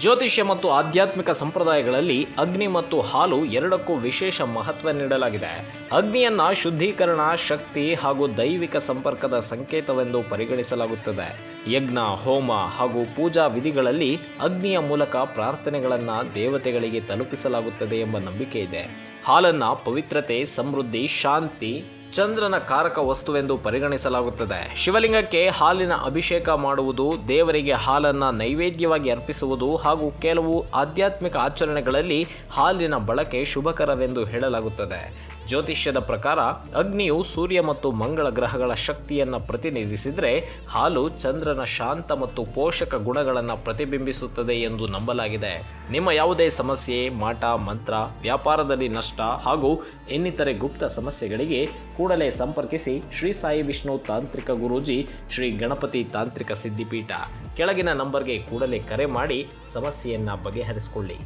ಜ್ಯೋತಿಷ್ಯ ಮತ್ತು ಆಧ್ಯಾತ್ಮಿಕ ಸಂಪ್ರದಾಯಗಳಲ್ಲಿ ಅಗ್ನಿ ಮತ್ತು ಹಾಲು ಎರಡಕ್ಕೂ ವಿಶೇಷ ಮಹತ್ವ ನೀಡಲಾಗಿದೆ. ಅಗ್ನಿಯನ್ನ ಶುದ್ಧೀಕರಣ, ಶಕ್ತಿ ಹಾಗೂ ದೈವಿಕ ಸಂಪರ್ಕದ ಸಂಕೇತವೆಂದು ಪರಿಗಣಿಸಲಾಗುತ್ತದೆ. ಯಜ್ಞ, ಹೋಮ ಹಾಗೂ ಪೂಜಾ ವಿಧಿಗಳಲ್ಲಿ ಅಗ್ನಿಯ ಮೂಲಕ ಪ್ರಾರ್ಥನೆಗಳನ್ನು ದೇವತೆಗಳಿಗೆ ತಲುಪಿಸಲಾಗುತ್ತದೆ ಎಂಬ ನಂಬಿಕೆ ಇದೆ. ಹಾಲನ್ನ ಪವಿತ್ರತೆ, ಸಮೃದ್ಧಿ, ಶಾಂತಿ, ಚಂದ್ರನ ಕಾರಕ ವಸ್ತುವೆಂದು ಪರಿಗಣಿಸಲಾಗುತ್ತದೆ. ಶಿವಲಿಂಗಕ್ಕೆ ಹಾಲಿನ ಅಭಿಷೇಕ ಮಾಡುವುದು, ದೇವರಿಗೆ ಹಾಲನ್ನು ನೈವೇದ್ಯವಾಗಿ ಅರ್ಪಿಸುವುದು ಹಾಗೂ ಕೆಲವು ಆಧ್ಯಾತ್ಮಿಕ ಆಚರಣೆಗಳಲ್ಲಿ ಹಾಲಿನ ಬಳಕೆ ಶುಭಕರವೆಂದು ಹೇಳಲಾಗುತ್ತದೆ. ಜ್ಯೋತಿಷ್ಯದ ಪ್ರಕಾರ ಅಗ್ನಿಯು ಸೂರ್ಯ ಮತ್ತು ಮಂಗಳ ಗ್ರಹಗಳ ಶಕ್ತಿಯನ್ನು ಪ್ರತಿನಿಧಿಸಿದರೆ, ಹಾಲು ಚಂದ್ರನ ಶಾಂತ ಮತ್ತು ಪೋಷಕ ಗುಣಗಳನ್ನು ಪ್ರತಿಬಿಂಬಿಸುತ್ತದೆ ಎಂದು ನಂಬಲಾಗಿದೆ. ನಿಮ್ಮ ಯಾವುದೇ ಸಮಸ್ಯೆ, ಮಾಟ ಮಂತ್ರ, ವ್ಯಾಪಾರದಲ್ಲಿ ನಷ್ಟ ಹಾಗೂ ಇನ್ನಿತರೆ ಗುಪ್ತ ಸಮಸ್ಯೆಗಳಿಗೆ ಕೂಡಲೇ ಸಂಪರ್ಕಿಸಿ ಶ್ರೀ ಸಾಯಿ ವಿಷ್ಣು ತಾಂತ್ರಿಕ ಗುರೂಜಿ, ಶ್ರೀ ಗಣಪತಿ ತಾಂತ್ರಿಕ ಸಿದ್ಧಿಪೀಠ. ಕೆಳಗಿನ ನಂಬರ್ಗೆ ಕೂಡಲೇ ಕರೆ ಮಾಡಿ ಸಮಸ್ಯೆಯನ್ನು ಬಗೆಹರಿಸಿಕೊಳ್ಳಿ.